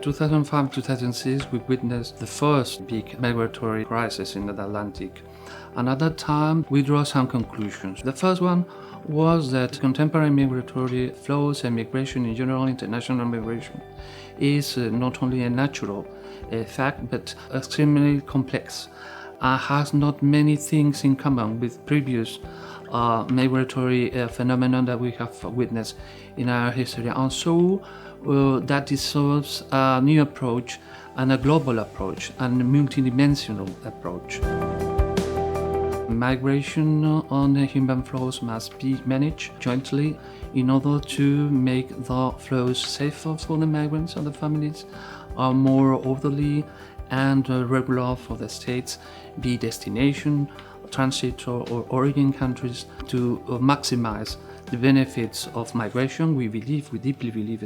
2005-2006, we witnessed the first big migratory crisis in the Atlantic. And at that time, we draw some conclusions. The first one was that contemporary migratory flows and migration in general, international migration, is not only a natural fact, but extremely complex. Has not many things in common with previous migratory phenomena that we have witnessed in our history. And so that deserves a new approach and a global approach and a multidimensional approach. Migration on human flows must be managed jointly in order to make the flows safer for the migrants and the families, more orderly and regular for the states, be destination, transit or origin countries, to maximize the benefits of migration. We deeply believe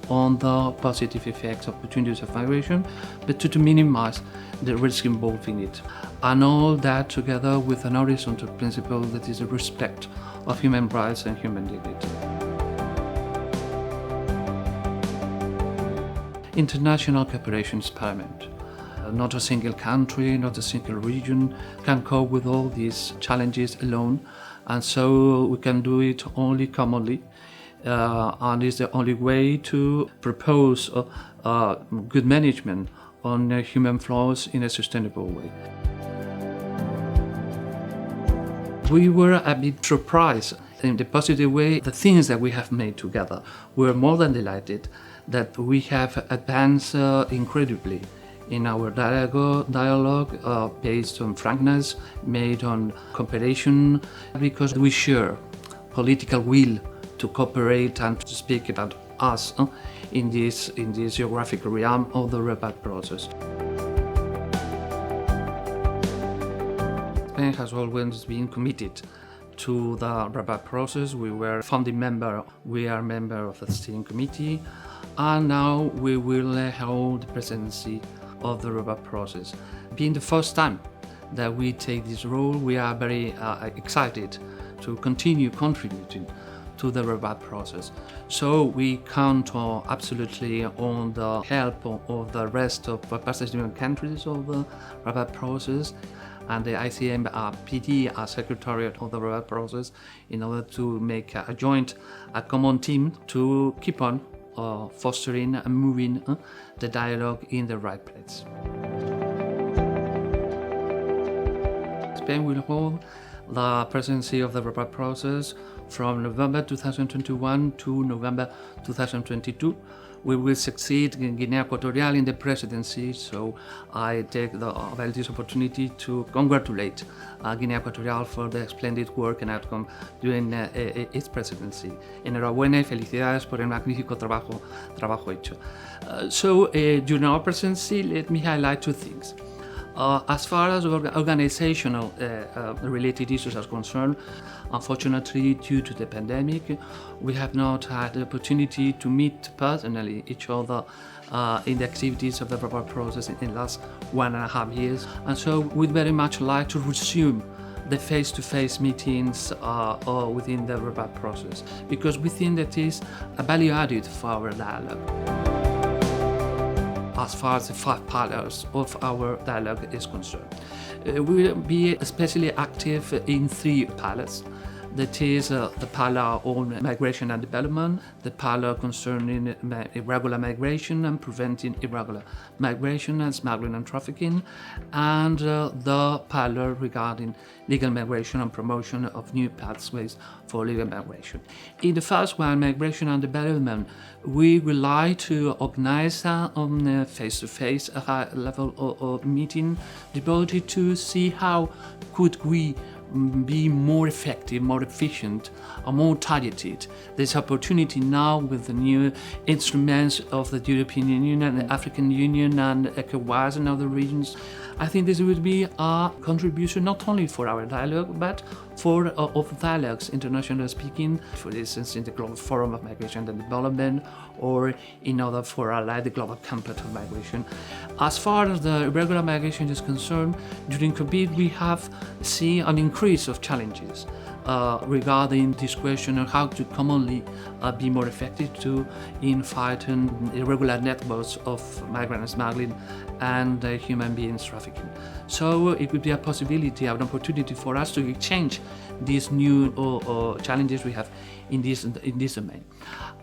on the positive effects of opportunities of migration, but to minimize the risk involved in it. And all that together with an horizontal principle that is the respect of human rights and human dignity. International cooperation is paramount. Not a single country, not a single region can cope with all these challenges alone, and so we can do it only commonly, and it's the only way to propose good management on human flows in a sustainable way. We were a bit surprised in the positive way, the things that we have made together. We're more than delighted that we have advanced incredibly in our dialogue based on frankness, made on cooperation, because we share political will to cooperate and to speak about us in this geographic realm of the Rabat Process. Spain has always been committed to the Rabat Process. We were founding member, we are member of the steering committee, and now we will hold the presidency of the Rabat Process. Being the first time that we take this role, we are very excited to continue contributing to the Rabat Process. So we count absolutely on the help of the rest of participant countries of the Rabat Process and the ICM PD as Secretariat of the Rabat Process in order to make a common team to keep on fostering and moving the dialogue in the right place. Spain will hold the presidency of the Rabat Process from November 2021 to November 2022. We will succeed in Guinea Equatorial in the presidency, so I take this opportunity to congratulate Guinea Equatorial for the splendid work and outcome during its presidency. Enhorabuena y felicidades por el magnífico trabajo hecho. So during our presidency, let me highlight two things. As far as organizational related issues are concerned, unfortunately, due to the pandemic, we have not had the opportunity to meet personally each other in the activities of the Rabat Process in the last 1.5 years. And so we'd very much like to resume the face-to-face meetings within the Rabat Process, because we think that is a value added for our dialogue. As far as the 5 pillars of our dialogue is concerned, we will be especially active in 3 pillars. That is the pillar on migration and development, the pillar concerning irregular migration and preventing irregular migration and smuggling and trafficking, and the pillar regarding legal migration and promotion of new pathways for legal migration. In the first one, migration and development, we rely to organize on face-to-face a high level of meeting devoted to see how could we be more effective, more efficient, or more targeted. There's opportunity now with the new instruments of the European Union and the African Union and ECOWAS and other regions. I think this would be a contribution not only for our dialogue, but for of dialogues, internationally speaking, for instance, in the Global Forum of Migration and Development, or in other fora like the Global Compact of Migration. As far as the irregular migration is concerned, during COVID we have seen an increase of challenges. regarding this question of how to commonly be more effective in fighting irregular networks of migrant smuggling and human beings trafficking. So it could be a possibility, an opportunity for us to exchange these new challenges we have in this domain.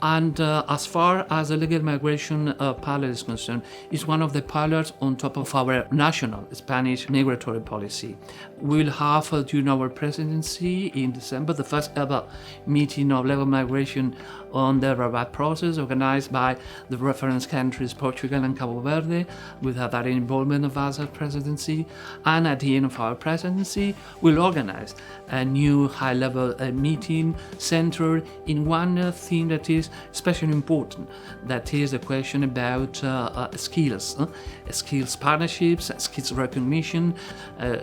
And as far as the legal migration pillar is concerned, it's one of the pillars on top of our national Spanish migratory policy. We'll have during our presidency in December the first ever meeting of legal migration on the Rabat Process, organized by the reference countries Portugal and Cabo Verde, with a direct involvement of us as presidency. And at the end of our presidency, we'll organize a new high-level meeting centered in one theme that is especially important, that is the question about skills partnerships, skills recognition.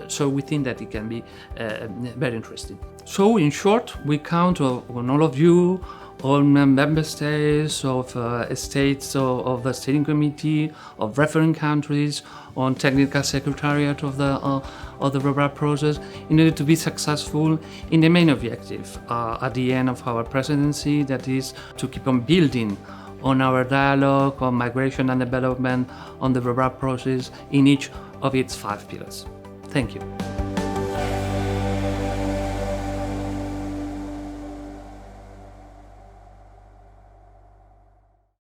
So we think that it can be very interesting. So in short, we count on all of you, all member states of states of the steering committee, of reference countries, on technical secretariat of the Rabat process, in order to be successful in the main objective at the end of our presidency, that is to keep on building on our dialogue on migration and development on the Rabat process in each of its 5 pillars. Thank you.